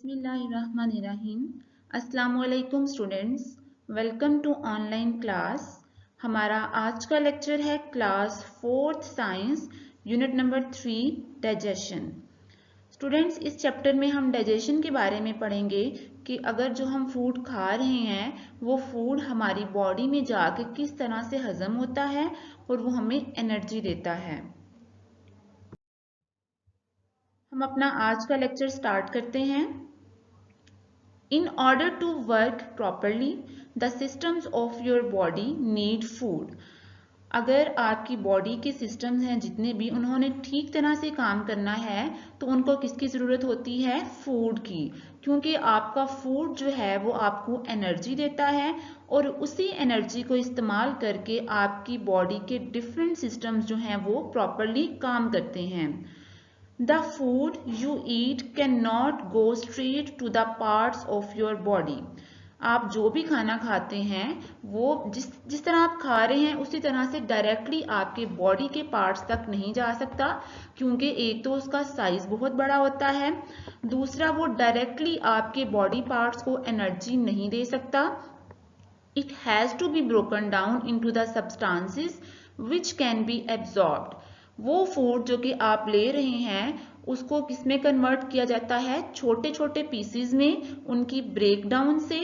बिस्मिल्लाहिर्रहमानिर्रहीम। अस्सलामुअलैकुम students, welcome to online class. हमारा आज का लेक्चर है class fourth science unit number 3 digestion. Students, इस चैप्टर में हम डाइजेशन के बारे में पढ़ेंगे कि अगर जो हम फूड खा रहे हैं वो फूड हमारी बॉडी में जाके किस तरह से हजम होता है और वो हमें एनर्जी देता है। हम अपना आज का लेक्चर स्टार्ट करते हैं। In order to work properly, the systems of your body need food. अगर आपकी बॉडी के सिस्टम्स हैं जितने भी, उन्होंने ठीक तरह से काम करना है तो उनको किसकी ज़रूरत होती है? फूड की। क्योंकि आपका फूड जो है वो आपको एनर्जी देता है और उसी एनर्जी को इस्तेमाल करके आपकी बॉडी के डिफरेंट सिस्टम्स जो हैं वो प्रॉपरली काम करते हैं। The food you eat cannot go straight to the parts of your body. आप जो भी खाना खाते हैं वो जिस तरह आप खा रहे हैं उसी तरह से डायरेक्टली आपके बॉडी के पार्ट्स तक नहीं जा सकता, क्योंकि एक तो उसका साइज बहुत बड़ा होता है, दूसरा वो डायरेक्टली आपके बॉडी पार्ट्स को एनर्जी नहीं दे सकता। It has to be broken down into the substances which can be absorbed. वो फूड जो कि आप ले रहे हैं उसको किसमें कन्वर्ट किया जाता है? छोटे छोटे पीसीज में, उनकी ब्रेकडाउन से,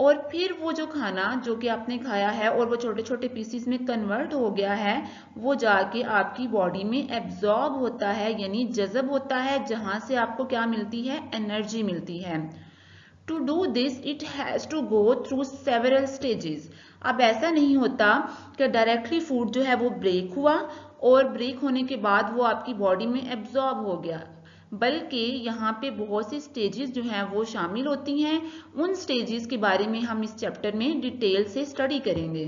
और फिर वो जो खाना जो कि आपने खाया है और वो छोटे छोटे पीसीज में कन्वर्ट हो गया है वो जाके आपकी बॉडी में एब्जॉर्ब होता है, यानी जज़ब होता है, जहां से आपको क्या मिलती है? एनर्जी मिलती है। To do this, it has to go through several stages. अब ऐसा नहीं होता कि डायरेक्टली फूड जो है वो ब्रेक हुआ और ब्रेक होने के बाद वो आपकी बॉडी में एब्जॉर्ब हो गया, बल्कि यहाँ पे बहुत सी स्टेजेस जो हैं वो शामिल होती हैं। उन स्टेजेस के बारे में हम इस चैप्टर में डिटेल से स्टडी करेंगे।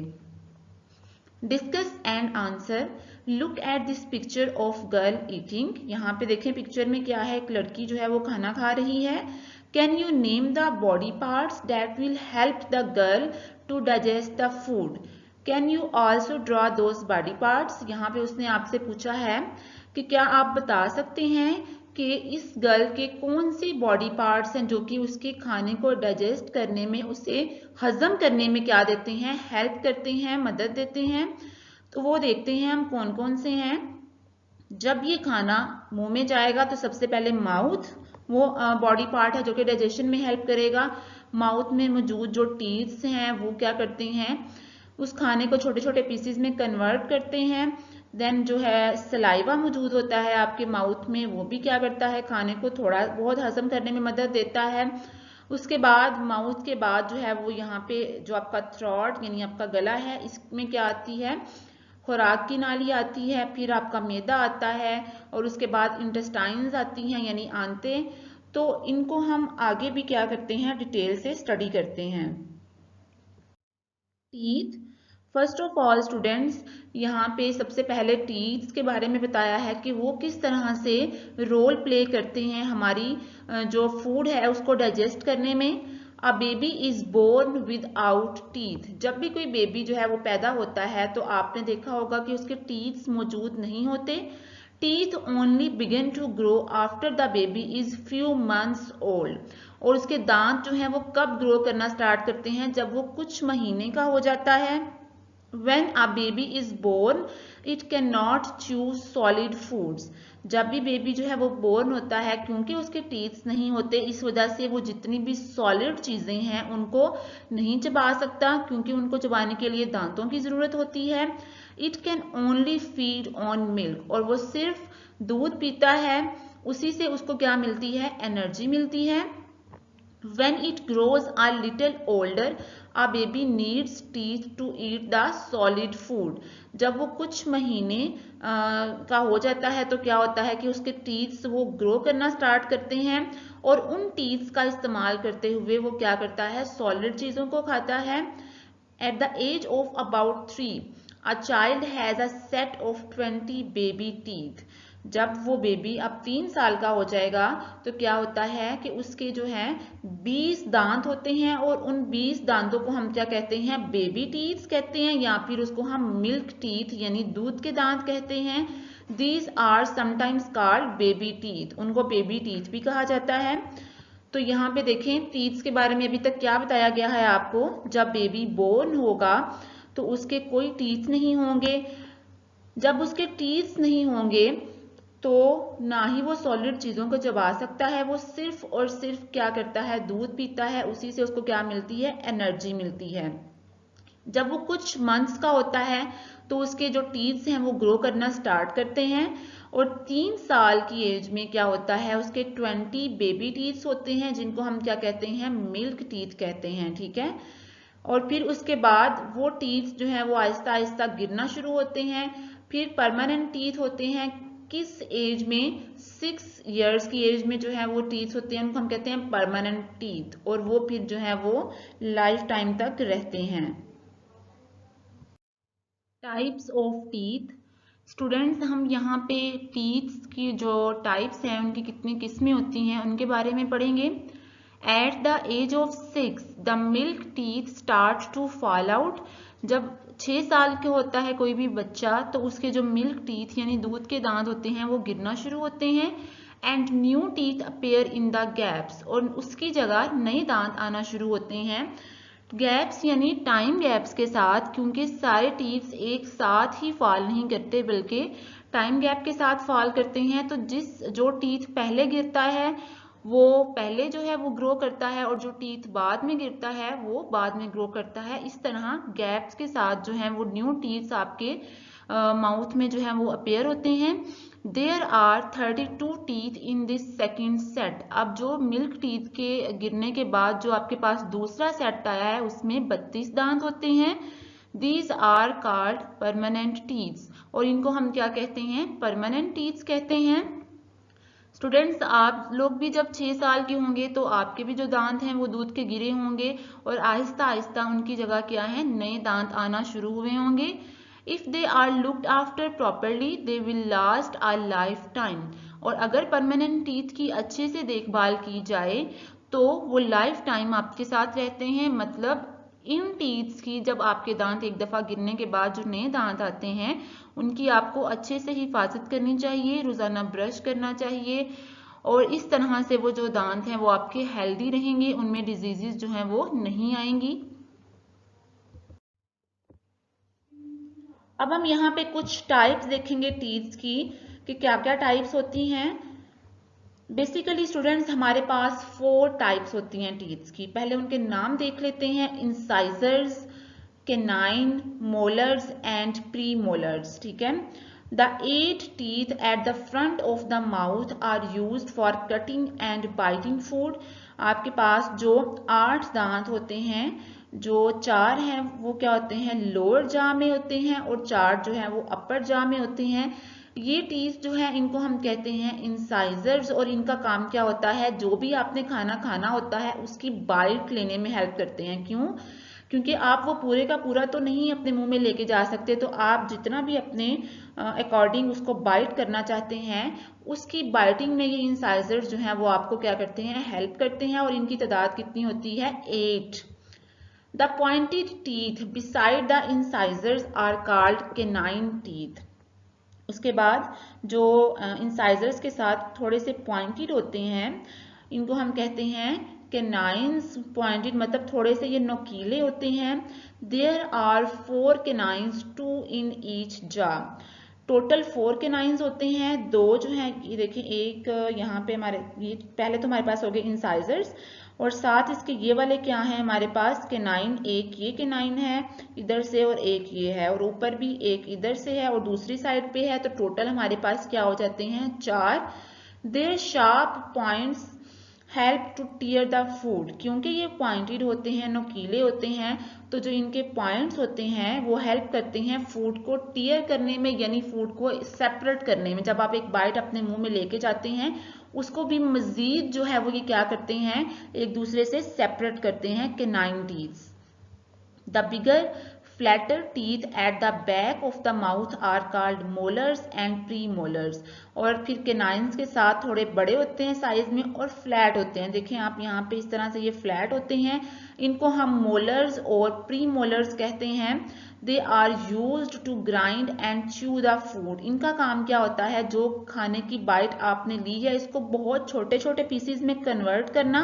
Discuss and answer. Look at this picture of girl eating. यहाँ पे देखें पिक्चर में क्या है, एक लड़की जो है वो खाना खा रही है। Can you name the body parts that will help the girl to digest the food? Can you also draw those body parts? यहाँ पे उसने आपसे पूछा है कि क्या आप बता सकते हैं कि इस गर्ल के कौन से बॉडी पार्ट्स हैं जो कि उसके खाने को डाइजेस्ट करने में, उसे हजम करने में क्या देते हैं? हेल्प करते हैं, मदद देते हैं। तो वो देखते हैं हम कौन कौन से हैं। जब ये खाना मुंह में जाएगा तो सबसे पहले माउथ वो बॉडी पार्ट है जो कि डाइजेशन में हेल्प करेगा। माउथ में मौजूद जो टीथ्स हैं वो क्या करते हैं? उस खाने को छोटे छोटे पीसेस में कन्वर्ट करते हैं। देन जो है सलाइवा मौजूद होता है आपके माउथ में, वो भी क्या करता है? खाने को थोड़ा बहुत हजम करने में मदद देता है। उसके बाद माउथ के बाद जो है वो यहाँ पे जो आपका थ्रोट यानी आपका गला है, इसमें क्या आती है? खुराक की नाली आती है, फिर आपका मैदा आता है और उसके बाद इंटेस्टाइन्स आती हैं यानी आंतें। तो इनको हम आगे भी क्या करते हैं? डिटेल से स्टडी करते हैं। Teeth. First of all students, यहाँ पे सबसे पहले टीथ के बारे में बताया है कि वो किस तरह से रोल प्ले करते हैं हमारी जो फूड है उसको डाइजेस्ट करने में। A baby is born without teeth. जब भी कोई बेबी जो है वो पैदा होता है तो आपने देखा होगा कि उसके टीथ मौजूद नहीं होते। Teeth only begin to grow after the baby is few months old. और उसके दांत जो हैं वो कब ग्रो करना स्टार्ट करते हैं? जब वो कुछ महीने का हो जाता है। When a baby is born, it cannot chew solid foods. जब भी बेबी जो है वो बोर्न होता है, क्योंकि उसके टीथ्स नहीं होते, इस वजह से वो जितनी भी सॉलिड चीजें हैं उनको नहीं चबा सकता, क्योंकि उनको चबाने के लिए दांतों की जरूरत होती है। It can only feed on milk. और वो सिर्फ दूध पीता है, उसी से उसको क्या मिलती है? एनर्जी मिलती है। When it grows a little older, a baby needs teeth to eat the solid food. जब वो कुछ महीने का हो जाता है तो क्या होता है कि उसके टीथ्स वो ग्रो करना स्टार्ट करते हैं और उन टीथ्स का इस्तेमाल करते हुए वो क्या करता है? सॉलिड चीज़ों को खाता है। At the age of about 3, a child has a set of 20 baby teeth. जब वो बेबी अब 3 साल का हो जाएगा तो क्या होता है कि उसके जो है 20 दांत होते हैं और उन 20 दांतों को हम क्या कहते हैं? बेबी टीथ कहते हैं, या फिर उसको हम मिल्क टीथ यानी दूध के दांत कहते हैं। These are sometimes called baby teeth. उनको बेबी टीथ भी कहा जाता है। तो यहाँ पे देखें टीथ्स के बारे में अभी तक क्या बताया गया है आपको। जब बेबी बोर्न होगा तो उसके कोई टीथ नहीं होंगे। जब उसके टीथ नहीं होंगे तो ना ही वो सॉलिड चीज़ों को चबा सकता है, वो सिर्फ और सिर्फ क्या करता है, दूध पीता है, उसी से उसको क्या मिलती है, एनर्जी मिलती है। जब वो कुछ मंथ्स का होता है तो उसके जो टीथ्स हैं वो ग्रो करना स्टार्ट करते हैं, और 3 साल की एज में क्या होता है, उसके 20 बेबी टीथ्स होते हैं जिनको हम क्या कहते हैं, मिल्क टीथ कहते हैं, ठीक है। और फिर उसके बाद वो टीथ जो है वो आहिस्ता आहिस्ता गिरना शुरू होते हैं। फिर परमानेंट टीथ होते हैं किस एज में, 6 इयर्स की एज में जो है वो टीथ होते हैं, उनको हम कहते हैं परमानेंट टीथ, और वो फिर जो है वो लाइफ टाइम तक रहते हैं। Types of teeth. स्टूडेंट्स हम यहाँ पे टीथ्स की जो टाइप्स हैं उनकी कितनी किस्में होती हैं उनके बारे में पढ़ेंगे। At the age of 6 the milk teeth start to fall out. जब 6 साल के होता है कोई भी बच्चा तो उसके जो मिल्क टीथ यानी दूध के दांत होते हैं वो गिरना शुरू होते हैं। And new teeth appear in the gaps, और उसकी जगह नए दांत आना शुरू होते हैं। गैप्स यानी टाइम गैप्स के साथ, क्योंकि सारे टीथ्स एक साथ ही फॉल नहीं करते बल्कि टाइम गैप के साथ फॉल करते हैं। तो जो टीथ पहले गिरता है वो पहले जो है वो ग्रो करता है, और जो टीथ बाद में गिरता है वो बाद में ग्रो करता है। इस तरह गैप्स के साथ जो है वो न्यू टीथ्स आपके माउथ में जो है वो अपेयर होते हैं। There are 32 teeth in this second set. अब जो मिल्क टीथ के गिरने के बाद जो आपके पास दूसरा सेट आया है उसमें 32 दांत होते हैं। These are called permanent teeths, और इनको हम क्या कहते हैं, परमानेंट टीथ्स कहते हैं। स्टूडेंट्स आप लोग भी जब 6 साल के होंगे तो आपके भी जो दांत हैं वो दूध के गिरे होंगे, और आहिस्ता आहिस्ता उनकी जगह क्या है, नए दांत आना शुरू हुए होंगे। If they are looked after properly they will last a lifetime. और अगर परमानेंट टीथ की अच्छे से देखभाल की जाए तो वो लाइफ टाइम आपके साथ रहते हैं। मतलब इन टीथ्स की जब आपके दांत एक दफा गिरने के बाद जो नए दांत आते हैं उनकी आपको अच्छे से हिफाजत करनी चाहिए, रोजाना ब्रश करना चाहिए, और इस तरह से वो जो दांत हैं वो आपके हेल्दी रहेंगे, उनमें डिजीजेस जो हैं वो नहीं आएंगी। अब हम यहाँ पे कुछ टाइप्स देखेंगे टीथ्स की कि क्या क्या टाइप्स होती हैं। बेसिकली स्टूडेंट्स हमारे पास 4 टाइप्स होती हैं टीथ्स की। पहले उनके नाम देख लेते हैं, incisors, canine, molars and premolars, ठीक है। The 8 teeth at the front of the mouth are used for cutting and biting food. आपके पास जो 8 दांत होते हैं, जो 4 हैं वो क्या होते हैं, लोअर जॉ में होते हैं, और 4 जो है वो अपर जॉ में होते हैं। ये टीथ जो है इनको हम कहते हैं इंसाइजर्स, और इनका काम क्या होता है, जो भी आपने खाना खाना होता है उसकी बाइट लेने में हेल्प करते हैं। क्यों? क्योंकि आप वो पूरे का पूरा तो नहीं अपने मुंह में लेके जा सकते, तो आप जितना भी अपने अकॉर्डिंग उसको बाइट करना चाहते हैं उसकी बाइटिंग में ये इंसाइजर्स जो हैं वो आपको क्या करते हैं, हेल्प करते हैं। और इनकी तादाद कितनी होती है, 8। The pointed teeth beside the incisors are called canine teeth. उसके बाद जो इंसाइजर्स के साथ थोड़े से पॉइंटेड होते हैं इनको हम कहते हैं कैनाइन्स। पॉइंटेड मतलब थोड़े से ये नोकीले होते हैं। There are 4 canines, 2 in each jaw. Total 4 canines होते हैं, 2 जो हैं ये देखें, एक यहाँ पे हमारे ये पहले तो हमारे पास हो गए इंसाइजर्स, और साथ इसके ये वाले क्या हैं हमारे पास, कैनाइन। एक ये कैनाइन है इधर से और एक ये है, और ऊपर भी एक इधर से है और दूसरी साइड पे है, तो टोटल हमारे पास क्या हो जाते हैं, 4। Their sharp points help to tear the food. क्योंकि ये पॉइंटेड होते हैं, नोकीले होते हैं, तो जो इनके पॉइंट्स होते हैं वो हेल्प करते हैं फूड को टीयर करने में, यानी फूड को सेपरेट करने में। जब आप एक बाइट अपने मुंह में लेके जाते हैं उसको भी मजीद जो है वो ये क्या करते हैं, एक दूसरे से सेपरेट करते हैं canine teeths. The bigger Flatter teeth at the back of the mouth are called molars and premolars. और फिर canines के साथ थोड़े बड़े होते हैं साइज में और फ्लैट होते हैं। देखें आप यहाँ पे इस तरह से ये फ्लैट होते हैं, इनको हम मोलर्स और प्रीमोलर्स कहते हैं। They are used to grind and chew the food. इनका काम क्या होता है, जो खाने की बाइट आपने ली है इसको बहुत छोटे छोटे पीसीज में कन्वर्ट करना,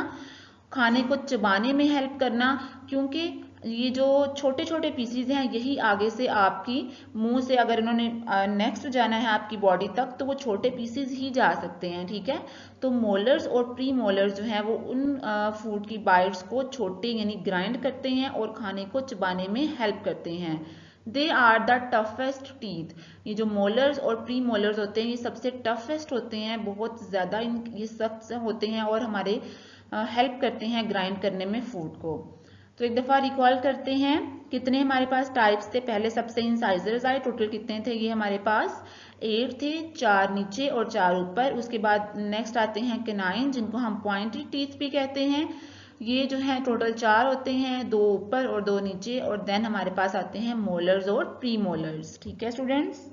खाने को चबाने में हेल्प करना, क्योंकि ये जो छोटे छोटे पीसीज हैं यही आगे से आपकी मुंह से अगर इन्होंने नेक्स्ट जाना है आपकी बॉडी तक तो वो छोटे पीसीज ही जा सकते हैं, ठीक है। तो मोलर्स और प्री मोलर्स जो हैं वो उन फूड की बाइट्स को छोटे यानी ग्राइंड करते हैं और खाने को चबाने में हेल्प करते हैं। They are the toughest teeth. ये जो मोलर्स और प्री मोलर्स होते हैं ये सबसे टफेस्ट होते हैं, बहुत ज़्यादा ये सख्त होते हैं और हमारे हेल्प करते हैं ग्राइंड करने में फूड को। तो एक दफ़ा रिकॉल करते हैं कितने हमारे पास टाइप्स थे। पहले सबसे इंसाइजर्स आए, टोटल कितने थे ये हमारे पास 8 थे, 4 नीचे और 4 ऊपर। उसके बाद नेक्स्ट आते हैं कैनाइन जिनको हम पॉइंटेड टीथ भी कहते हैं, ये जो है टोटल 4 होते हैं, 2 ऊपर और 2 नीचे। और देन हमारे पास आते हैं मोलर्स और प्री मोलर्स, ठीक है students.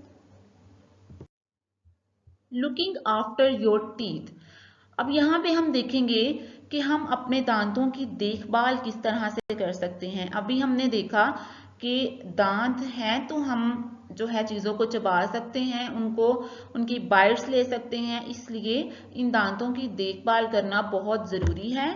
Looking after your teeth. अब यहाँ पे हम देखेंगे कि हम अपने दांतों की देखभाल किस तरह से कर सकते हैं। अभी हमने देखा कि दांत हैं तो हम जो है चीज़ों को चबा सकते हैं, उनको उनकी बाइट्स ले सकते हैं, इसलिए इन दांतों की देखभाल करना बहुत ज़रूरी है।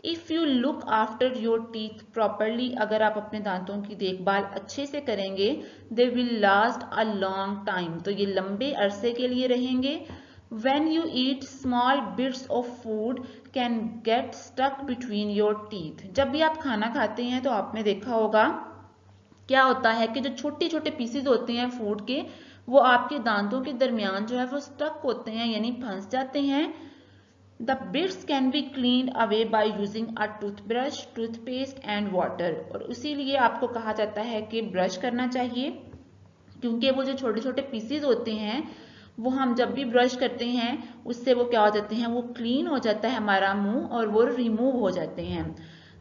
If you look after your teeth properly, अगर आप अपने दांतों की देखभाल अच्छे से करेंगे, दे will last a long time, तो ये लंबे अरसे के लिए रहेंगे। When you eat, small bits of food can get stuck between your teeth. जब भी आप खाना खाते हैं तो आपने देखा होगा क्या होता है कि जो छोटे छोटे पीसेज होते हैं फूड के वो आपके दांतों के दरमियान जो है वो स्टक होते हैं यानी फंस जाते हैं। The bits can be cleaned away by using a toothbrush, toothpaste and water. और इसीलिए आपको कहा जाता है कि ब्रश करना चाहिए, क्योंकि वो जो छोटे छोटे पीसेज होते हैं वो हम जब भी ब्रश करते हैं उससे वो क्या हो जाते हैं, वो क्लीन हो जाता है हमारा मुंह और वो रिमूव हो जाते हैं।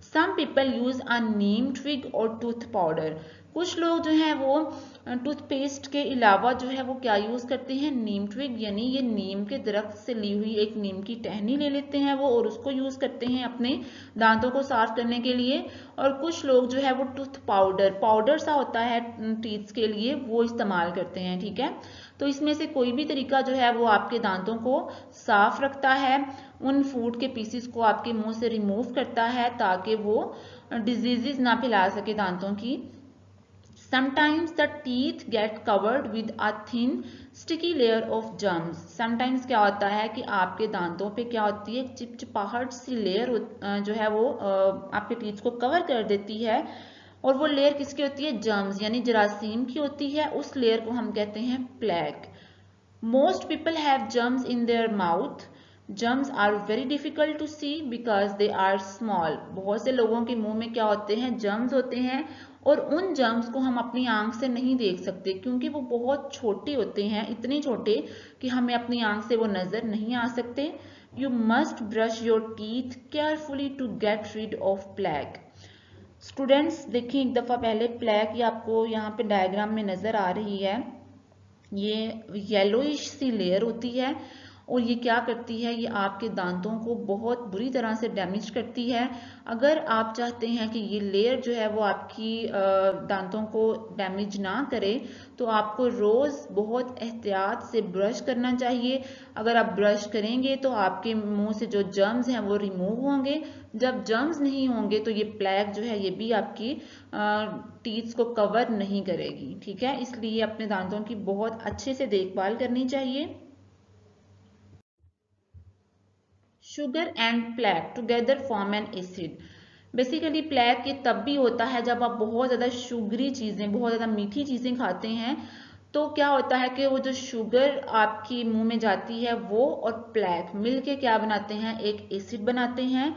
Some people use a neem twig और टूथ पाउडर। कुछ लोग जो हैं वो टूथपेस्ट के अलावा जो है वो क्या यूज करते हैं, नीम ट्विग यानी ये नीम के दरख्त से ली हुई एक नीम की टहनी ले लेते हैं वो और उसको यूज करते हैं अपने दांतों को साफ करने के लिए। और कुछ लोग जो है वो टूथ पाउडर सा होता है टीथ के लिए, वो इस्तेमाल करते हैं, ठीक है। तो इसमें से कोई भी तरीका जो है वो आपके दांतों को साफ रखता है, उन फूड के पीसेस को आपके मुंह से रिमूव करता है ताकि वो डिजीजेस ना फैला सके दांतों की। Sometimes the teeth get covered with a thin sticky layer of germs. Sometimes क्या होता है कि आपके दांतों पे क्या होती है, चिपचिपाहट सी लेयर जो है वो आपके टीथ को कवर कर देती है। और वो लेयर किसकी होती है, जर्म्स यानी जरासीम की होती है। उस लेयर को हम कहते हैं plaque. Most people have germs in their mouth. Germs are very difficult to see because they are small. बहुत से लोगों के मुंह में क्या होते हैं, जर्म्स होते हैं और उन जर्म्स को हम अपनी आंख से नहीं देख सकते क्योंकि वो बहुत छोटे होते हैं, इतने छोटे कि हमें अपनी आंख से वो नजर नहीं आ सकते। You must brush your teeth carefully to get rid of plaque. Students देखिए एक दफ़ा पहले प्लेक, ये आपको यहाँ पे डायग्राम में नज़र आ रही है, ये येलोइश सी लेयर होती है और ये क्या करती है, ये आपके दांतों को बहुत बुरी तरह से डैमेज करती है। अगर आप चाहते हैं कि ये लेयर जो है वो आपकी दांतों को डैमेज ना करे तो आपको रोज़ बहुत एहतियात से ब्रश करना चाहिए। अगर आप ब्रश करेंगे तो आपके मुंह से जो जर्म्स हैं वो रिमूव होंगे। जब जर्म्स नहीं होंगे तो ये प्लेक जो है ये भी आपकी टीथ को कवर नहीं करेगी, ठीक है। इसलिए अपने दांतों की बहुत अच्छे से देखभाल करनी चाहिए। Sugar and plaque together form an acid. Basically plaque ये तब भी होता है जब आप बहुत ज़्यादा शुगरी चीज़ें, बहुत ज़्यादा मीठी चीज़ें खाते हैं, तो क्या होता है कि वो जो शुगर आपकी मुंह में जाती है वो और प्लेक मिलके क्या बनाते हैं, एक एसिड बनाते हैं।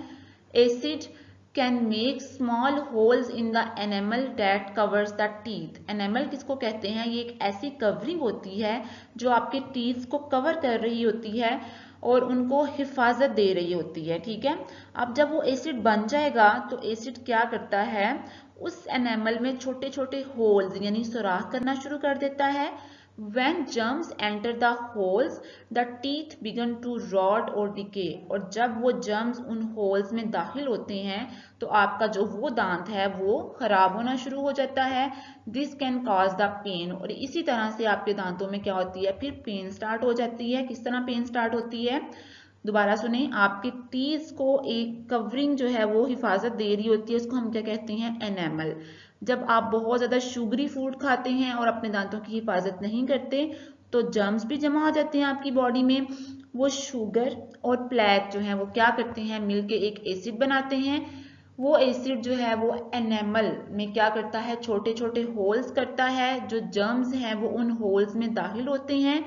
Acid can make small holes in the enamel that covers the teeth. Enamel किसको कहते हैं, ये एक ऐसी कवरिंग होती है जो आपके टीथ को कवर कर रही होती है और उनको हिफाजत दे रही होती है, ठीक है। अब जब वो एसिड बन जाएगा तो एसिड क्या करता है, उस एनिमल में छोटे छोटे होल्स यानी सुराख करना शुरू कर देता है। When germs enter the holes, the teeth begin to rot or decay. और जब वो germs उन holes में दाखिल होते हैं तो आपका जो वो दांत है वो खराब होना शुरू हो जाता है। This can cause the pain. और इसी तरह से आपके दांतों में क्या होती है, फिर पेन स्टार्ट हो जाती है। किस तरह पेन स्टार्ट होती है, दोबारा सुने, आपके टीथ को एक कवरिंग जो है वो हिफाजत दे रही होती है, उसको हम क्या कहते हैं, एनेमल। जब आप बहुत ज़्यादा शुगरी फूड खाते हैं और अपने दांतों की हिफाजत नहीं करते तो जर्म्स भी जमा हो जाते हैं आपकी बॉडी में। वो शुगर और प्लेक जो है वो क्या करते हैं, मिलके एक एसिड बनाते हैं। वो एसिड जो है वो एनेमल में क्या करता है, छोटे छोटे होल्स करता है। जो जर्म्स हैं वो उन होल्स में दाखिल होते हैं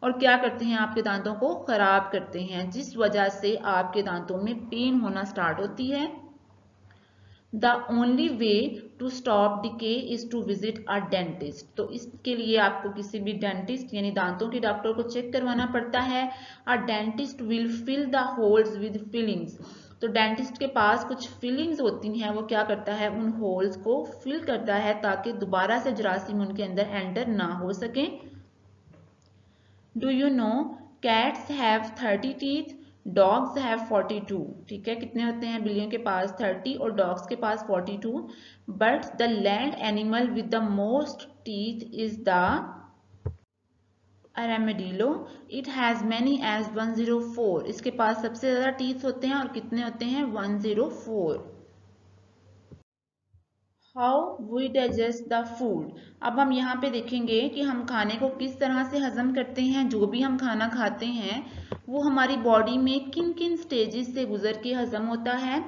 और क्या करते हैं, आपके दांतों को खराब करते हैं, जिस वजह से आपके दांतों में पेन होना स्टार्ट होती है। The only way to stop decay is to visit a dentist. तो इसके लिए आपको किसी भी डेंटिस्ट यानी दांतों के डॉक्टर को चेक करवाना पड़ता है। A dentist will fill the holes with fillings. तो डेंटिस्ट के पास कुछ फीलिंग्स होती हैं, वो क्या करता है, उन होल्स को फिल करता है ताकि दोबारा से जरासीम उनके अंदर एंटर ना हो सके। Do you know cats have 30 teeth? Dogs have 42, ठीक है। कितने होते हैं, बिल्लियों के पास 30 और डॉग्स के पास 42। But the land animal with the most teeth is the armadillo, it has many as 104। इसके पास सबसे ज्यादा टीथ होते हैं और कितने होते हैं, 104। How we digest the food. अब हम यहाँ पे देखेंगे कि हम खाने को किस तरह से हजम करते हैं। जो भी हम खाना खाते हैं वो हमारी बॉडी में किन किन स्टेजेस से गुजर के हजम होता है।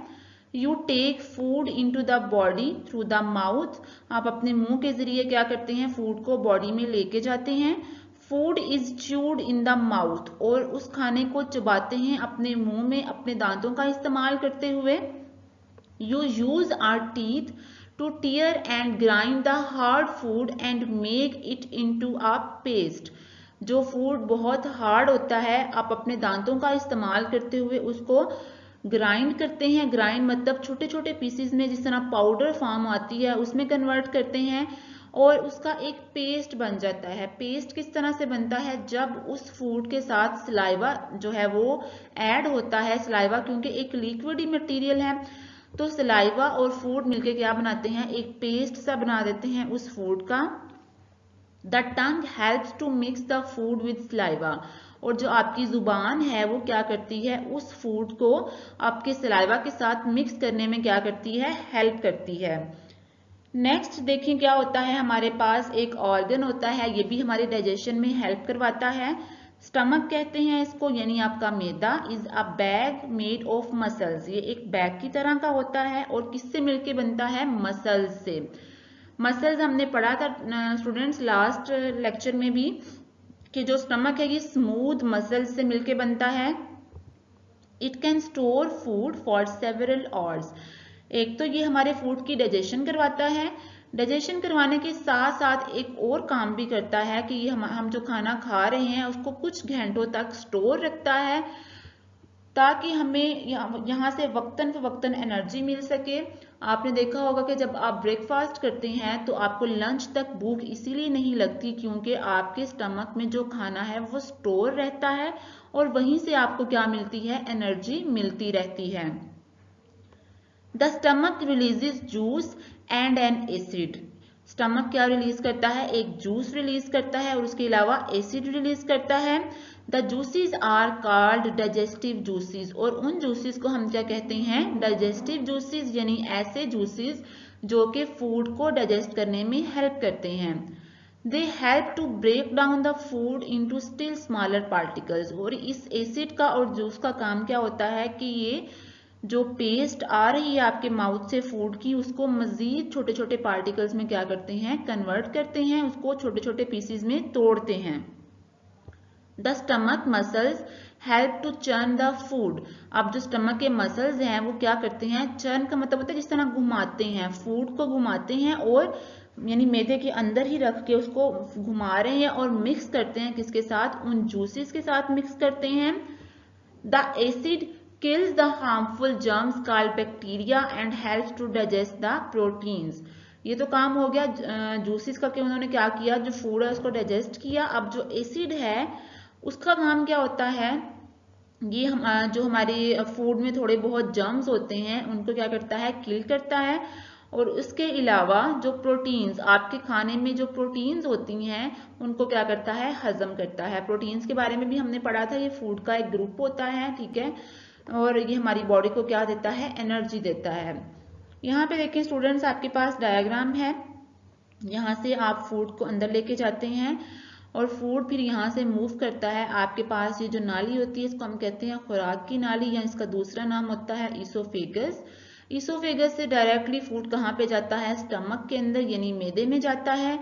You take food into the body through the mouth. आप अपने मुंह के जरिए क्या करते हैं, फूड को बॉडी में लेके जाते हैं। Food is chewed in the mouth, और उस खाने को चबाते हैं अपने मुंह में अपने दांतों का इस्तेमाल करते हुए। You use our teeth to tear and grind the hard food and make it into a paste. जो फूड बहुत हार्ड होता है आप अपने दांतों का इस्तेमाल करते हुए उसको ग्राइंड करते हैं। ग्राइंड मतलब छोटे छोटे पीसेस में जिस तरह पाउडर फॉर्म आती है उसमें कन्वर्ट करते हैं और उसका एक पेस्ट बन जाता है। पेस्ट किस तरह से बनता है, जब उस फूड के साथ सलाइवा जो है वो ऐड होता है। सलाइवा क्योंकि एक लिक्विड ही मटेरियल है तो सलाइवा और फूड मिलके क्या बनाते हैं, एक पेस्ट सा बना देते हैं उस फूड का। The tongue helps to mix the food with saliva, और जो आपकी जुबान है वो क्या करती है, उस फूड को आपके सलाइवा के साथ मिक्स करने में क्या करती है, हेल्प करती है। नेक्स्ट देखें क्या होता है, हमारे पास एक ऑर्गन होता है, ये भी हमारे डाइजेशन में हेल्प करवाता है। स्टमक कहते हैं इसको, यानी आपका मैदा। Is a bag made of muscles, ये एक बैग की तरह का होता है और किससे मिलके बनता है, मसल्स से। मसल्स हमने पढ़ा था स्टूडेंट्स लास्ट लेक्चर में भी कि जो स्टमक है ये स्मूथ मसल्स से मिलके बनता है। It can store food for several hours, एक तो ये हमारे फूड की डाइजेशन करवाता है। डाइजेशन करवाने के साथ साथ एक और काम भी करता है कि ये हम जो खाना खा रहे हैं उसको कुछ घंटों तक स्टोर रखता है ताकि हमें यहाँ से वक्तन फवक्तन एनर्जी मिल सके। आपने देखा होगा कि जब आप ब्रेकफास्ट करते हैं तो आपको लंच तक भूख इसीलिए नहीं लगती क्योंकि आपके स्टमक में जो खाना है वो स्टोर रहता है और वहीं से आपको क्या मिलती है, एनर्जी मिलती रहती है। The stomach releases juice and N acid, stomach क्या रिलीज करता है, एक जूस रिलीज करता है और उसके अलावा एसिड रिलीज करता है। The juices are called digestive juices, और उन जूसेस को हम क्या कहते हैं, डाइजेस्टिव जूसेस, यानी ऐसे जूसेस जो कि फूड को डाइजेस्ट करने में हेल्प करते हैं। They help to break down the food into still smaller particles, और इस एसिड का और जूस का काम क्या होता है कि ये जो पेस्ट आ रही है आपके माउथ से फूड की उसको मजीद छोटे छोटे पार्टिकल्स में क्या करते हैं, कन्वर्ट करते हैं, उसको छोटे छोटे पीसेस में तोड़ते हैं। The stomach muscles help to churn the food, अब जो स्टमक के मसल्स हैं वो क्या करते हैं, चर्न का मतलब होता है जिस तरह घुमाते हैं, फूड को घुमाते हैं और यानी मैदे के अंदर ही रख के उसको घुमा रहे हैं और मिक्स करते हैं, किसके साथ, उन जूसेस के साथ मिक्स करते हैं। The acid kills the harmful germs called bacteria and helps to digest the proteins। ये तो काम हो गया जूसेस का कि उन्होंने क्या किया, जो फूड है उसको डाइजेस्ट किया। अब जो एसिड है उसका काम क्या होता है, ये जो हमारे फूड में थोड़े बहुत जर्म्स होते हैं उनको क्या करता है, किल करता है। और उसके अलावा जो प्रोटीन्स, आपके खाने में जो प्रोटीन्स होती हैं उनको क्या करता है, हजम करता है। प्रोटीन्स के बारे में भी हमने पढ़ा था, ये फूड का एक ग्रुप होता है, ठीक है। और ये हमारी बॉडी को क्या देता है, एनर्जी देता है। यहाँ पे देखें स्टूडेंट्स, आपके पास डायग्राम है। यहाँ से आप फूड को अंदर लेके जाते हैं और फूड फिर यहाँ से मूव करता है। आपके पास ये जो नाली होती है इसको हम कहते हैं खुराक की नाली, या इसका दूसरा नाम होता है ईसोफेगस। ईसोफेगस से डायरेक्टली फूड कहाँ पे जाता है, स्टमक के अंदर यानी मैदे में जाता है।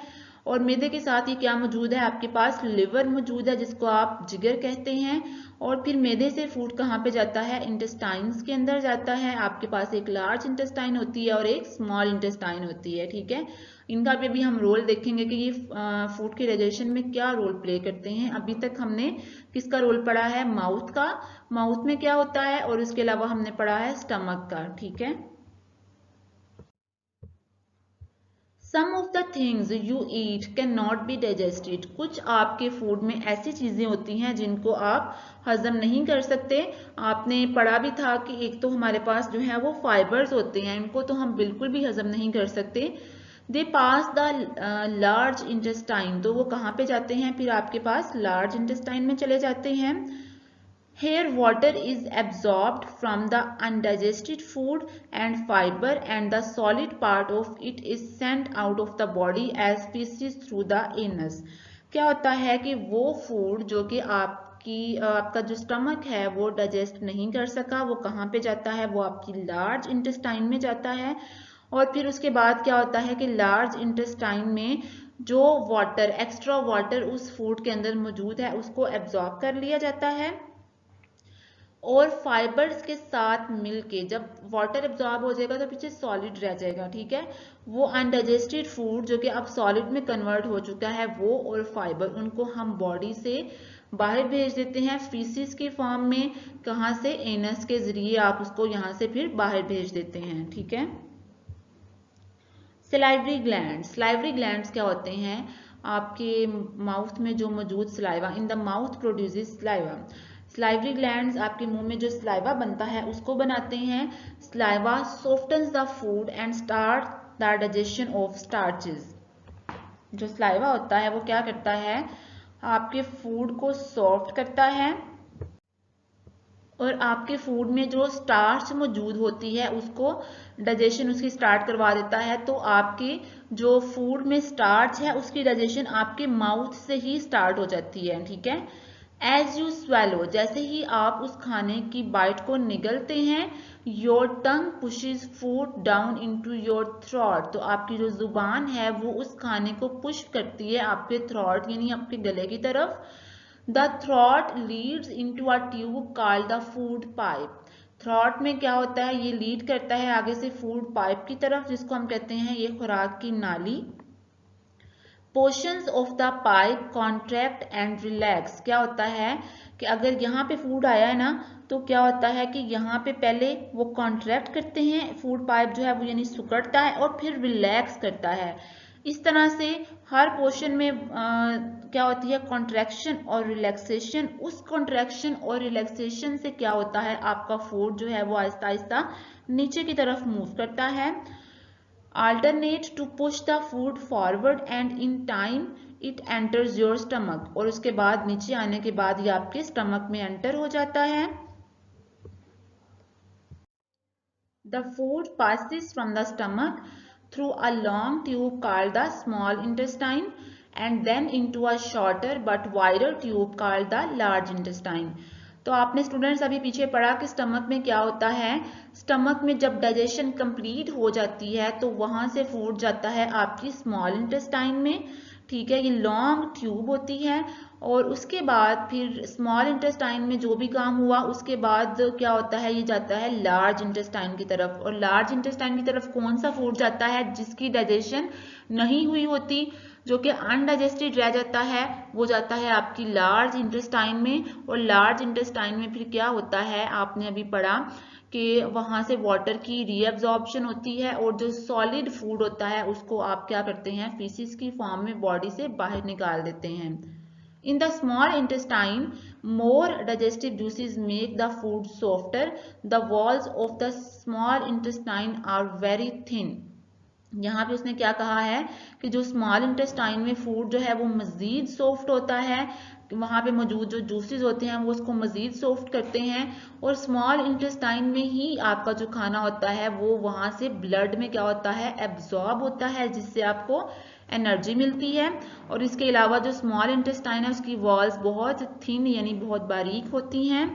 और मैदे के साथ ही क्या मौजूद है, आपके पास लिवर मौजूद है जिसको आप जिगर कहते हैं। और फिर मैदे से फूड कहाँ पे जाता है, इंटेस्टाइन्स के अंदर जाता है। आपके पास एक लार्ज इंटेस्टाइन होती है और एक स्मॉल इंटेस्टाइन होती है, ठीक है। इनका भी हम रोल देखेंगे कि ये फूड के डाइजेशन में क्या रोल प्ले करते हैं। अभी तक हमने किसका रोल पढ़ा है, माउथ का, माउथ में क्या होता है, और उसके अलावा हमने पढ़ा है स्टमक का, ठीक है। Some of the things you eat cannot be digested। कुछ आपके फूड में ऐसी चीजें होती हैं जिनको आप हजम नहीं कर सकते। आपने पढ़ा भी था कि एक तो हमारे पास जो है वो फाइबर्स होते हैं, इनको तो हम बिल्कुल भी हजम नहीं कर सकते। दे पास द लार्ज इंटेस्टाइन, तो वो कहाँ पे जाते हैं, फिर आपके पास लार्ज इंटेस्टाइन में चले जाते हैं। Here water is absorbed from the undigested food and fiber, and the solid part of it is sent out of the body as feces through the anus। क्या होता है कि वो फूड जो कि आपका जो स्टमक है वो डाइजेस्ट नहीं कर सका, वो कहाँ पे जाता है, वो आपकी लार्ज इंटेस्टाइन में जाता है। और फिर उसके बाद क्या होता है कि लार्ज इंटेस्टाइन में जो वाटर, एक्स्ट्रा वाटर उस फूड के अंदर मौजूद है उसको एब्जॉर्ब कर लिया जाता है। और फाइबर्स के साथ मिलके जब वाटर एब्जॉर्ब हो जाएगा तो पीछे सॉलिड रह जाएगा, ठीक है। वो अनडाइजेस्टेड फूड जो कि अब सॉलिड में कन्वर्ट हो चुका है, वो और फाइबर उनको हम बॉडी से बाहर भेज देते हैं फीसिस की फॉर्म में। कहाँ से, एनस के जरिए आप उसको यहाँ से फिर बाहर भेज देते हैं, ठीक है। सलाइवरी ग्लैंड, सलाइवरी ग्लैंड्स क्या होते हैं, आपके माउथ में जो मौजूद saliva, in the mouth produces saliva. Salivary glands आपके मुंह में जो सलाइवा बनता है उसको बनाते हैं। Saliva softens the food and start the digestion of starches. जो सलाइवा होता है वो क्या करता है, आपके फूड को सॉफ्ट करता है और आपके फूड में जो स्टार्च मौजूद होती है उसको डाइजेशन उसकी स्टार्ट करवा देता है। तो आपके जो फूड में स्टार्च है उसकी डाइजेशन आपके माउथ से ही स्टार्ट हो जाती है, ठीक है। एज यू स्वेलो, जैसे ही आप उस खाने की बाइट को निगलते हैं, your tongue pushes food down into your throat, तो आपकी जो जुबान है वो उस खाने को पुश करती है आपके थ्रोट यानी आपके गले की तरफ। The throat leads into a tube called the food pipe। Throat में क्या होता है, ये लीड करता है आगे से फूड पाइप की तरफ जिसको हम कहते हैं ये खुराक की नाली। Portions of the pipe contract and relax, क्या होता है कि अगर यहाँ पे फूड आया है ना तो क्या होता है कि यहाँ पे पहले वो कॉन्ट्रैक्ट करते हैं, फूड पाइप जो है वो यानी सिकुड़ता है और फिर रिलैक्स करता है। इस तरह से हर पोर्शन में क्या होती है, कॉन्ट्रैक्शन और रिलैक्सेशन। उस कॉन्ट्रैक्शन और रिलैक्सेशन से क्या होता है, आपका फूड जो है वो आहिस्ता आहिस्ता नीचे की तरफ मूव करता है। alternate to push the food forward and in time it enters your stomach, और उसके बाद नीचे आने के बाद ये आपके स्टमक में एंटर हो जाता है। The food passes from the stomach through a long tube called the small intestine and then into a shorter but wider tube called the large intestine। तो आपने स्टूडेंट्स अभी पीछे पढ़ा कि स्टमक में क्या होता है, स्टमक में जब डाइजेशन कंप्लीट हो जाती है तो वहां से फूड जाता है आपकी स्मॉल इंटेस्टाइन में, ठीक है, ये लॉन्ग ट्यूब होती है। और उसके बाद फिर स्मॉल इंटेस्टाइन में जो भी काम हुआ उसके बाद क्या होता है, ये जाता है लार्ज इंटेस्टाइन की तरफ। और लार्ज इंटेस्टाइन की तरफ कौन सा फूड जाता है, जिसकी डाइजेशन नहीं हुई होती, जो कि अनडाइजेस्टेड रह जाता है, वो जाता है आपकी लार्ज इंटेस्टाइन में। और लार्ज इंटेस्टाइन में फिर क्या होता है, आपने अभी पढ़ा कि वहां से वाटर की रीअब्जॉर्प्शन होती है और जो सॉलिड फूड होता है उसको आप क्या करते हैं, फीसिस की फॉर्म में बॉडी से बाहर निकाल देते हैं। In the small intestine, more digestive juices make the food softer. The walls of the small intestine are very thin. यहाँ पे उसने क्या कहा है कि जो स्मॉल इंटेस्टाइन में फूड जो है वो मजीद सॉफ्ट होता है, वहाँ पे मौजूद जो जूसेस होते हैं वो उसको मजीद सॉफ्ट करते हैं। और स्मॉल इंटेस्टाइन में ही आपका जो खाना होता है वो वहाँ से ब्लड में क्या होता है, एब्जॉर्ब होता है, जिससे आपको एनर्जी मिलती है। और इसके अलावा जो स्मॉल इंटेस्टाइन है उसकी वॉल्स बहुत थिन यानी बहुत बारीक होती हैं।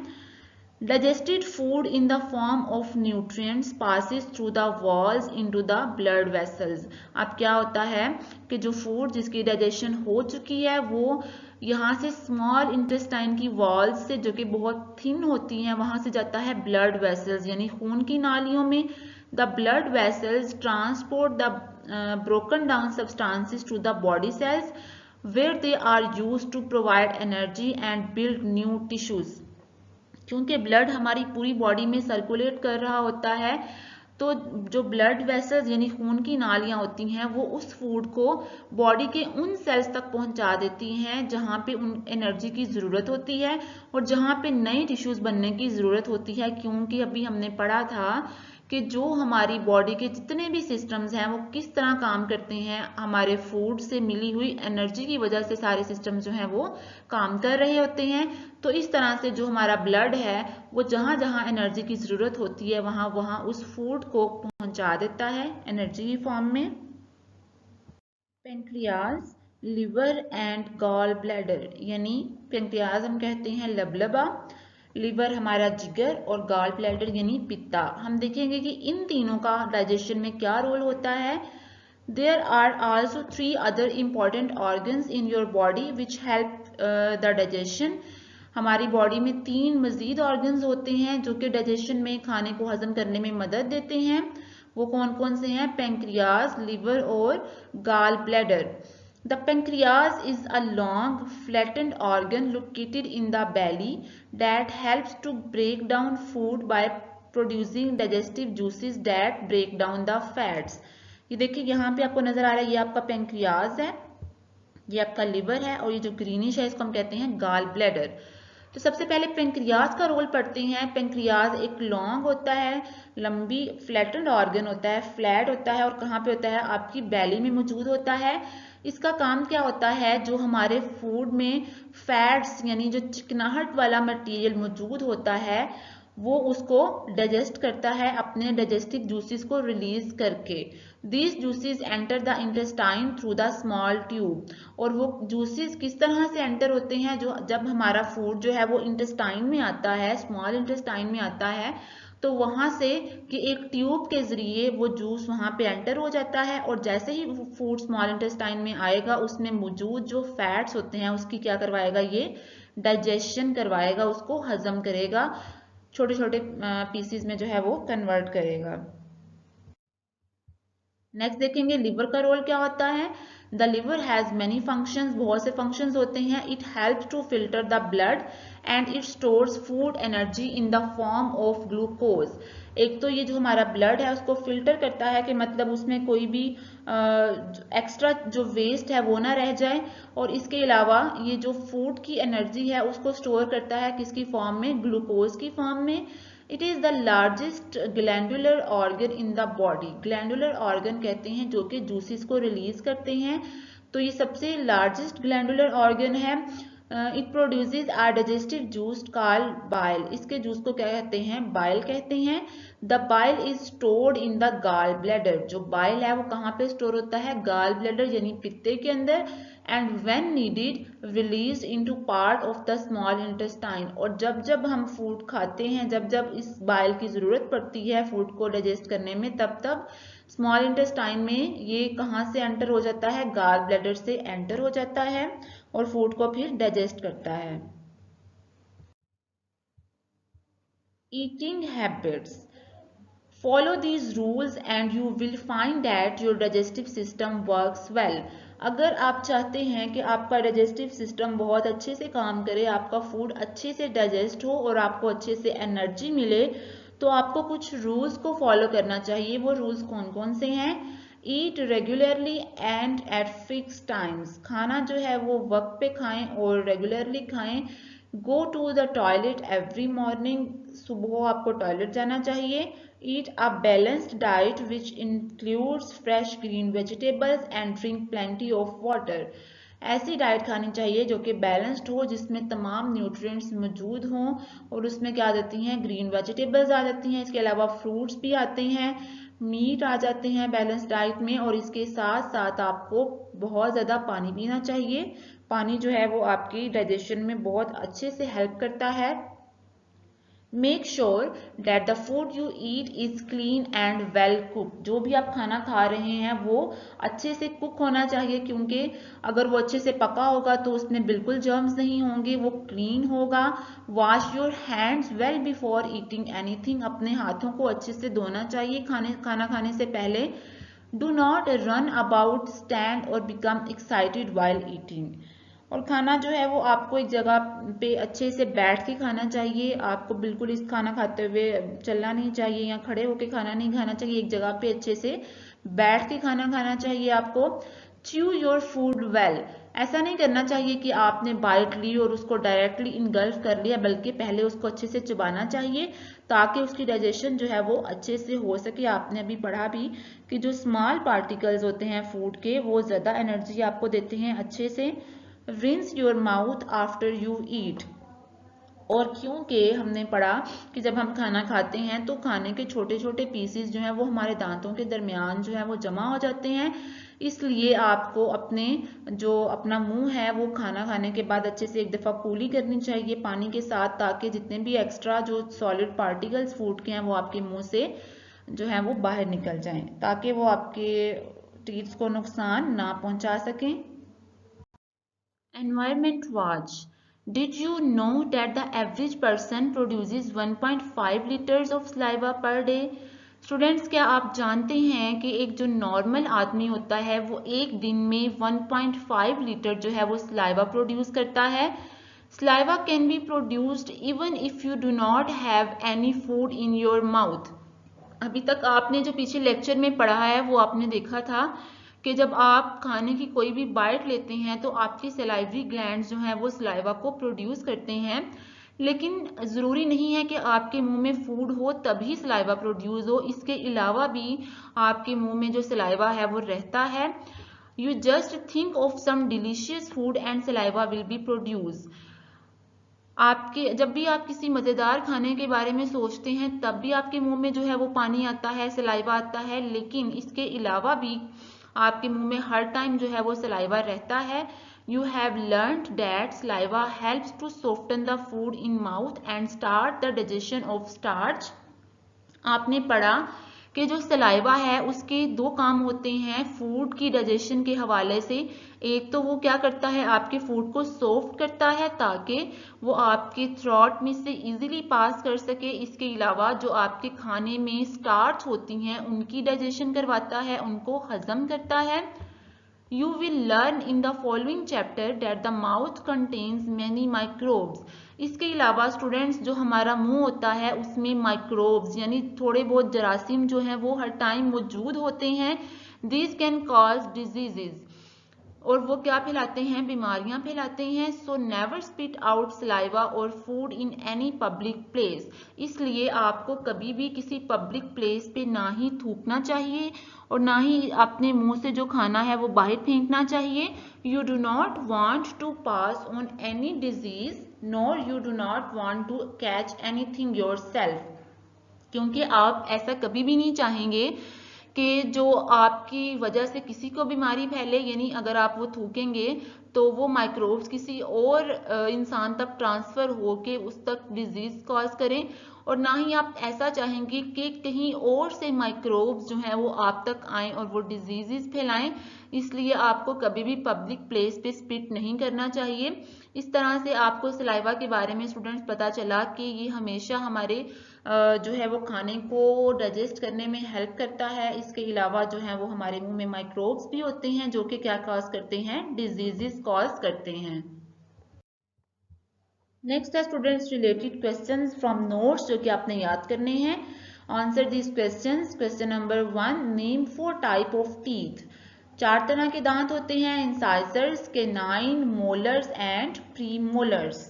Digested food in the form of nutrients passes through the walls into the blood vessels. अब क्या होता है कि जो फूड जिसकी डाइजेशन हो चुकी है वो यहाँ से स्मॉल इंटेस्टाइन की वॉल्स से, जो कि बहुत थिन होती हैं, वहां से जाता है ब्लड वेसल्स यानी खून की नालियों में। The blood vessels transport the broken down substances to the body cells where they are used to provide energy and build new tissues. क्योंकि ब्लड हमारी पूरी बॉडी में सर्कुलेट कर रहा होता है, तो जो ब्लड वेसल्स यानी खून की नालियां होती हैं वो उस फूड को बॉडी के उन सेल्स तक पहुंचा देती हैं जहां पे उन एनर्जी की ज़रूरत होती है और जहां पे नए टिश्यूज बनने की ज़रूरत होती है। क्योंकि अभी हमने पढ़ा था कि जो हमारी बॉडी के जितने भी सिस्टम्स हैं वो किस तरह काम करते हैं, हमारे फूड से मिली हुई एनर्जी की वजह से सारे सिस्टम्स जो हैं वो काम कर रहे होते हैं। तो इस तरह से जो हमारा ब्लड है वो जहां जहां एनर्जी की ज़रूरत होती है वहां वहां उस फूड को पहुंचा देता है एनर्जी की फॉर्म में। Pancreas, liver and gall bladder, यानी पेंक्रियाज हम कहते हैं लबलबा, लिवर हमारा जिगर और गॉल ब्लैडर यानी पित्ता। हम देखेंगे कि इन तीनों का डाइजेशन में क्या रोल होता है। There are also 3 other important organs in your body which help the digestion. हमारी बॉडी में 3 मजीद ऑर्गन्स होते हैं जो कि डाइजेशन में खाने को हजम करने में मदद देते हैं। वो कौन कौन से हैं, पेंक्रियाज, लिवर और gall bladder. The pancreas is a long, flattened organ located in the belly that helps to break down food by producing digestive juices that break down the fats. ये देखिए यहाँ पे आपको नजर आ रहा है, ये आपका पेंक्रियाज है, ये आपका लिवर है और ये जो ग्रीनिश है इसको हम कहते हैं गॉल ब्लैडर। तो सबसे पहले पेंक्रियाज का रोल पढ़ते हैं। पेंक्रियाज एक लॉन्ग होता है, लंबी फ्लैटेंड ऑर्गन होता है, फ्लैट होता है और कहाँ पे होता है, आपकी बैली में मौजूद होता है। इसका काम क्या होता है, जो हमारे फूड में फैट्स यानी जो चिकनाहट वाला मटेरियल मौजूद होता है वो उसको डाइजेस्ट करता है अपने डाइजेस्टिव जूसेस को रिलीज करके। These juices enter the intestine through the small tube. और वो जूसेस किस तरह से एंटर होते हैं, जो जब हमारा फूड जो है वो इंटेस्टाइन में आता है, स्मॉल इंटेस्टाइन में आता है, तो वहां से कि एक ट्यूब के जरिए वो जूस वहां पे एंटर हो जाता है। और जैसे ही फूड स्मॉल इंटेस्टाइन में आएगा उसमें मौजूद जो फैट्स होते हैं उसकी क्या करवाएगा, ये डाइजेशन करवाएगा, उसको हजम करेगा, छोटे छोटे पीसीज में जो है वो कन्वर्ट करेगा। नेक्स्ट देखेंगे लिवर का रोल क्या होता है। The liver has many functions, बहुत से फंक्शंस होते हैं। It helps to filter the blood and it stores food energy in the form of glucose. एक तो ये जो हमारा ब्लड है उसको फिल्टर करता है कि मतलब उसमें कोई भी एक्स्ट्रा जो वेस्ट है वो ना रह जाए। और इसके अलावा ये जो फूड की एनर्जी है उसको स्टोर करता है किसकी फॉर्म में, ग्लूकोज की फॉर्म में। It is the largest glandular organ in the body. Glandular organ कहते हैं जो कि जूसेस को रिलीज करते हैं, तो ये सबसे लार्जेस्ट ग्लैंडुलर ऑर्गन है। It produces a digestive juice called bile. इसके जूस को क्या कहते हैं, बाइल कहते हैं। The bile is stored in the gall bladder. जो बाइल है वो कहाँ पे स्टोर होता है, गॉल ब्लैडर यानी पित्ते के अंदर। And when needed release into part of the small intestine. और जब जब हम फूड खाते हैं, जब जब इस बाइल की ज़रूरत पड़ती है फूड को डाइजेस्ट करने में, तब तब स्मॉल इंटेस्टाइन में ये कहाँ से एंटर हो जाता है, गॉल ब्लैडर से एंटर हो जाता है और फूड को फिर डाइजेस्ट करता है। Eating habits, follow these rules and you will find that your digestive system works well। अगर आप चाहते हैं कि आपका डाइजेस्टिव सिस्टम बहुत अच्छे से काम करे, आपका फूड अच्छे से डाइजेस्ट हो और आपको अच्छे से एनर्जी मिले, तो आपको कुछ रूल्स को फॉलो करना चाहिए। वो रूल्स कौन कौन से हैं? Eat regularly and at fix times, खाना जो है वो वक्त पे खाएं और रेगुलरली खाएं। Go to the toilet every morning, सुबह आपको टॉयलेट जाना चाहिए। Eat a balanced diet which includes fresh green vegetables and drink plenty of water। ऐसी डाइट खानी चाहिए जो कि बैलेंस्ड हो, जिसमें तमाम न्यूट्रिएंट्स मौजूद हों और उसमें क्या आ जाती हैं, ग्रीन वेजिटेबल्स आ जाती हैं, इसके अलावा फ्रूट्स भी आते हैं, मीट आ जाते हैं बैलेंस डाइट में। और इसके साथ साथ आपको बहुत ज़्यादा पानी पीना चाहिए। पानी जो है वो आपकी डाइजेशन में बहुत अच्छे से हेल्प करता है। Make sure that the food you eat is clean and well cook. जो भी आप खाना खा रहे हैं वो अच्छे से कुक होना चाहिए, क्योंकि अगर वो अच्छे से पका होगा तो उसमें बिल्कुल जर्म्स नहीं होंगे, वो क्लीन होगा। Wash your hands well before eating anything, अपने हाथों को अच्छे से धोना चाहिए खाना खाने से पहले। Do not run about, stand और बिकम एक्साइटेड वाइल ईटिंग। और खाना जो है वो आपको एक जगह पे अच्छे से बैठ के खाना चाहिए। आपको बिल्कुल इस खाना खाते हुए चलना नहीं चाहिए या खड़े होके खाना नहीं खाना चाहिए, एक जगह पे अच्छे से बैठ के खाना खाना चाहिए आपको। च्यू योर फूड वेल, ऐसा नहीं करना चाहिए कि आपने बाइट ली और उसको डायरेक्टली इनगल्फ कर लिया, बल्कि पहले उसको अच्छे से चबाना चाहिए ताकि उसकी डाइजेशन जो है वो अच्छे से हो सके। आपने अभी पढ़ा भी कि जो स्मॉल पार्टिकल्स होते हैं फूड के, वो ज़्यादा एनर्जी आपको देते हैं अच्छे से। Rinse your mouth after you eat. और क्योंकि हमने पढ़ा कि जब हम खाना खाते हैं तो खाने के छोटे छोटे पीसेस जो हैं वो हमारे दांतों के दरमियान जो है वो जमा हो जाते हैं, इसलिए आपको अपना मुंह है वो खाना खाने के बाद अच्छे से एक दफ़ा कूली करनी चाहिए पानी के साथ, ताकि जितने भी एक्स्ट्रा जो सॉलिड पार्टिकल्स फूड के हैं वो आपके मुंह से जो है वो बाहर निकल जाएं, ताकि वो आपके टीथ को नुकसान ना पहुंचा सकें। Environment watch. Did you know that the average person produces 1.5 liters of saliva per day? Students, क्या आप जानते हैं कि एक जो नॉर्मल आदमी होता है वो एक दिन में 1.5 लीटर जो है वो सलाइवा प्रोड्यूस करता है। Saliva can be produced even if you do not have any food in your mouth. अभी तक आपने जो पीछे लेक्चर में पढ़ा है वो आपने देखा था कि जब आप खाने की कोई भी बाइट लेते हैं तो आपकी सलाइवरी ग्लैंड्स जो हैं वो सलाइवा को प्रोड्यूस करते हैं, लेकिन ज़रूरी नहीं है कि आपके मुंह में फूड हो तभी सलाइवा प्रोड्यूस हो, इसके अलावा भी आपके मुंह में जो सलाइवा है वो रहता है। You just think of some delicious food and saliva will be produce. जब भी आप किसी मज़ेदार खाने के बारे में सोचते हैं तब भी आपके मुंह में जो है वो पानी आता है, सलाइवा आता है, लेकिन इसके अलावा भी आपके मुंह में हर टाइम जो है वो सलाइवा रहता है। You have learned that saliva helps to soften the food in mouth and start the digestion of starch. आपने पढ़ा कि जो सलाइवा है उसके दो काम होते हैं फूड की डाइजेशन के हवाले से। एक तो वो क्या करता है, आपके फूड को सॉफ्ट करता है ताकि वो आपके थ्रोट में से इजीली पास कर सके। इसके अलावा जो आपके खाने में स्टार्च होती हैं उनकी डाइजेशन करवाता है, उनको हजम करता है। You will learn in the following chapter that the mouth contains many microbes। इसके अलावा स्टूडेंट्स, जो हमारा मुंह होता है उसमें माइक्रोब्स यानी थोड़े बहुत जरासीम जो हैं वो हर टाइम मौजूद होते हैं। These can cause diseases, और वो क्या फैलाते हैं, बीमारियां फैलाते हैं। So never spit out saliva और food in any public place. इसलिए आपको कभी भी किसी पब्लिक प्लेस पे ना ही थूकना चाहिए और ना ही अपने मुंह से जो खाना है वो बाहर फेंकना चाहिए। You do not want to pass on any disease nor you do not want to catch anything yourself, क्योंकि आप ऐसा कभी भी नहीं चाहेंगे कि जो आपकी वजह से किसी को बीमारी फैले, यानी अगर आप वो थूकेंगे तो वो माइक्रोब्स किसी और इंसान तक ट्रांसफ़र होके उस तक डिजीज़ कॉज करें, और ना ही आप ऐसा चाहेंगे कि कहीं और से माइक्रोब्स जो हैं वो आप तक आएँ और वो डिजीज़ फैलाएं। इसलिए आपको कभी भी पब्लिक प्लेस पे स्पिट नहीं करना चाहिए। इस तरह से आपको सलाइवा के बारे में स्टूडेंट्स पता चला कि ये हमेशा हमारे जो है वो खाने को डाइजेस्ट करने में हेल्प करता है। इसके अलावा जो है वो हमारे मुंह में माइक्रोब्स भी होते हैं जो कि क्या कॉज करते हैं, डिजीजेस कॉज करते हैं। नेक्स्ट है students related questions from notes जो कि आपने याद करने हैं। Answer this questions. Question number 1, name 4 type of teeth. 4 तरह के दांत होते हैं, incisors, canine, molars and premolars.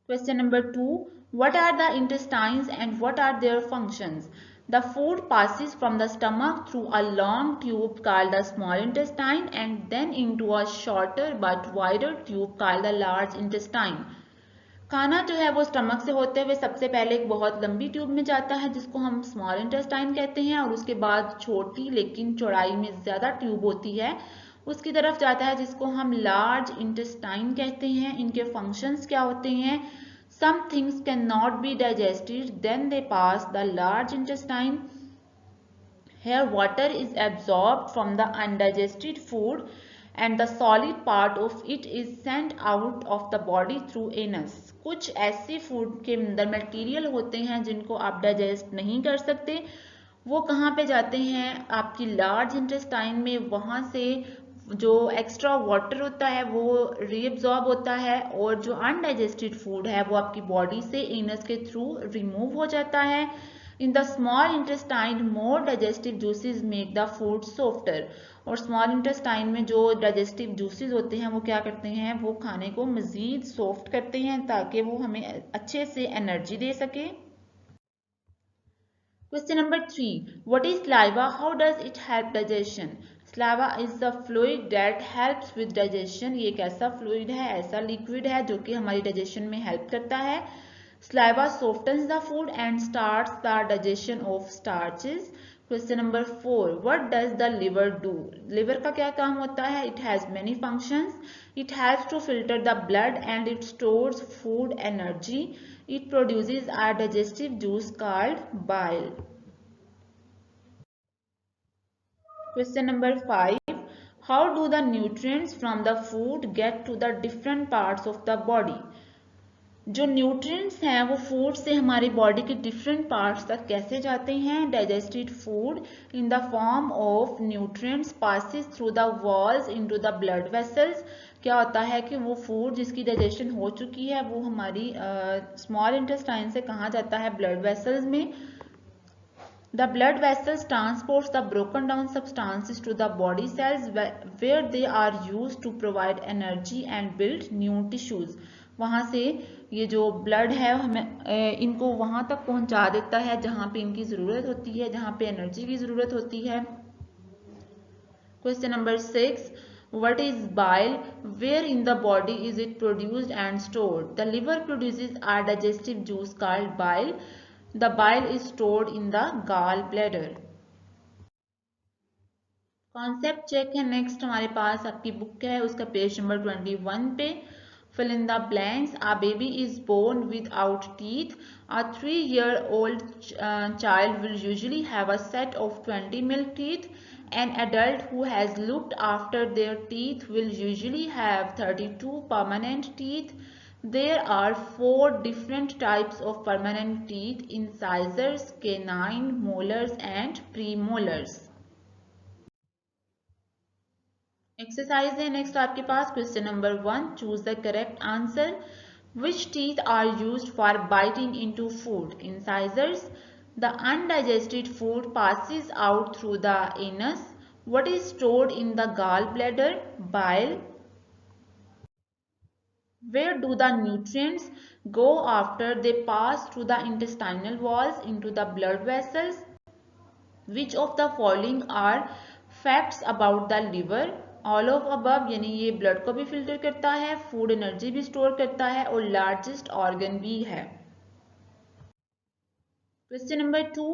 Question number 2. What are the intestines and what are their functions? The food passes from the stomach through a long tube called the small intestine and then into a shorter but wider tube called the large intestine. खाना जो है वो stomach से होते हुए सबसे पहले एक बहुत लंबी ट्यूब में जाता है जिसको हम स्मॉल इंटेस्टाइन कहते हैं, और उसके बाद छोटी लेकिन चौड़ाई में ज़्यादा ट्यूब होती है उसकी तरफ जाता है जिसको हम लार्ज इंटेस्टाइन कहते हैं। इनके फंक्शंस क्या होते हैं? Some things cannot be digested, then they pass the large intestine. Here water is absorbed from the undigested food and the solid part of it is sent out of the body through anus. कुछ ऐसे food के अंदर material होते हैं जिनको आप digest नहीं कर सकते, वो कहाँ पे जाते हैं? आपकी लार्ज इंटेस्टाइन में। वहाँ से जो एक्स्ट्रा वाटर होता है वो रीअब्जॉर्ब होता है और जो अनडाइजेस्टेड फूड है वो आपकी बॉडी से एनस के थ्रू रिमूव हो जाता है। In the small intestine more digestive juices make the food softer. और स्मॉल इंटेस्टाइन में जो डाइजेस्टिव जूसेस होते हैं वो क्या करते हैं? वो खाने को मज़ीद सॉफ्ट करते हैं ताकि वो हमें अच्छे से एनर्जी दे सके। Question number 3. What is saliva? How does it help digestion? Saliva is the fluid that helps with digestion. ये एक ऐसा fluid है, ऐसा liquid है जो कि हमारी digestion में help करता है। Saliva softens the food and starts the digestion of starches. Question number 4. What does the liver do? Liver का क्या काम होता है? It has many functions. It helps to filter the blood and it stores food energy. It produces a digestive juice called bile. Question number 5. How do the nutrients from the food get to the different parts of the body? जो nutrients हैं वो food से हमारी body के different parts तक कैसे जाते हैं? Digested food in the form of nutrients passes through the walls into the blood vessels. क्या होता है कि वो फूड जिसकी डाइजेशन हो चुकी है वो हमारी स्मॉल इंटेस्टाइन से कहाँ जाता है? ब्लड वेसल्स में। The blood vessels transports the broken down substances to the body cells where they are used to provide energy and build new tissues. वहाँ से ये जो ब्लड है हमें इनको वहाँ तक पहुँचा देता है जहाँ पे इनकी ज़रूरत होती है, जहाँ पे एनर्जी की ज़रूरत होती है। Question number 6. What is bile? Where in the body is it produced and stored? The liver produces a digestive juice called bile. The bile is stored in the gallbladder. Concept check है next हमारे पास, आपकी book है उसका page number 21 पे। Fill in the blanks. A baby is born without teeth. A 3-year-old child will usually have a set of 20 milk teeth. An adult who has looked after their teeth will usually have 32 permanent teeth. There are 4 different types of permanent teeth: incisors, canine, molars and premolars. Exercise है next आपके पास। Question number 1, choose the correct answer. Which teeth are used for biting into food? Incisors. The undigested food passes out through the anus. What is stored in the gallbladder? Bile. Where do the nutrients go after they pass through the intestinal walls into the blood vessels? Which of the following are facts about the liver? All of above, यानी ये blood को भी filter करता है, food energy भी store करता है और लार्जेस्ट ऑर्गन भी है। Question number 2,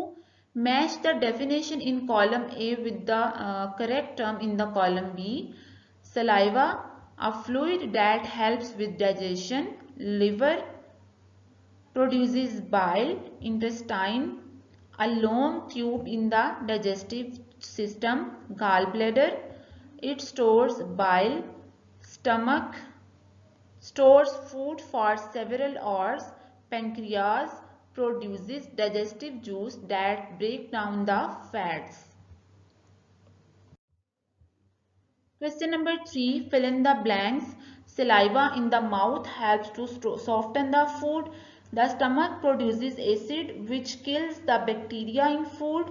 Match the definition in column A with the correct term in the column B. Saliva, a fluid that helps with digestion. Liver produces bile. Intestine, a long tube in the digestive system. Gallbladder, it stores bile. Stomach stores food for several hours. Pancreas produces digestive juice that break down the fats. Question number 3. Fill in the blanks. Saliva in the mouth helps to soften the food. The stomach produces acid which kills the bacteria in food.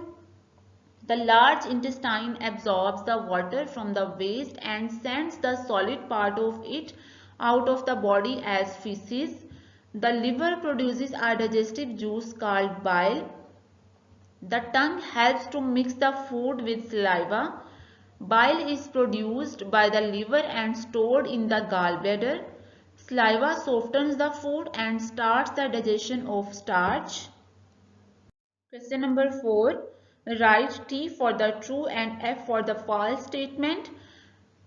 The large intestine absorbs the water from the waste and sends the solid part of it out of the body as feces. The liver produces a digestive juice called bile. The tongue helps to mix the food with saliva. Bile is produced by the liver and stored in the gallbladder. Saliva softens the food and starts the digestion of starch. Question number 4. Write T for the true and F for the false statement.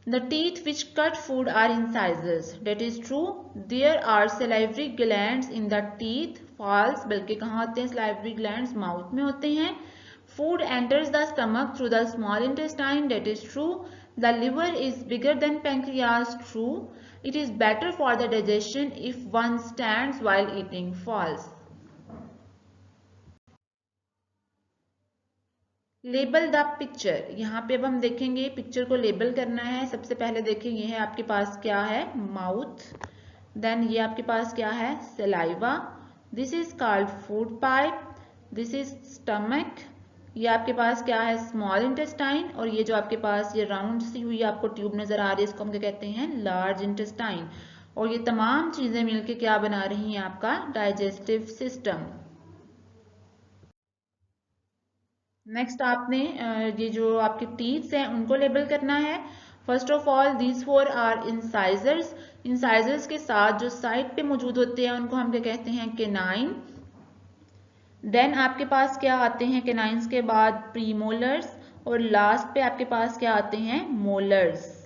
The teeth which cut food are incisors. That is true. There are salivary glands in the teeth. False. बल्कि कहाँ होते हैं salivary glands? Mouth में होते हैं. Food enters the stomach through the small intestine. That is true. The liver is bigger than pancreas. True. It is better for the digestion if one stands while eating. False. Label the picture. यहाँ पे अब हम देखेंगे picture को label करना है. सबसे पहले देखेंगे ये है आपके पास क्या है, माउथ. देन ये आपके पास क्या है, saliva. This is called food pipe. This is stomach. ये आपके पास क्या है, स्मॉल इंटेस्टाइन. और ये जो आपके पास ये राउंड सी हुई आपको ट्यूब नजर आ रही है, इसको हम क्या कहते हैं, लार्ज इंटेस्टाइन. और ये तमाम चीजें मिलके क्या बना रही हैं, आपका डाइजेस्टिव सिस्टम. नेक्स्ट आपने ये जो आपके टीथ्स हैं उनको लेबल करना है. First of all these four are incisors. Incisors के साथ जो साइड पे मौजूद होते हैं उनको हम क्या कहते हैं, केनाइन. देन आपके पास क्या आते हैं केनाइंस के बाद, प्रीमोलर्स. और लास्ट पे आपके पास क्या आते हैं, मोलर्स.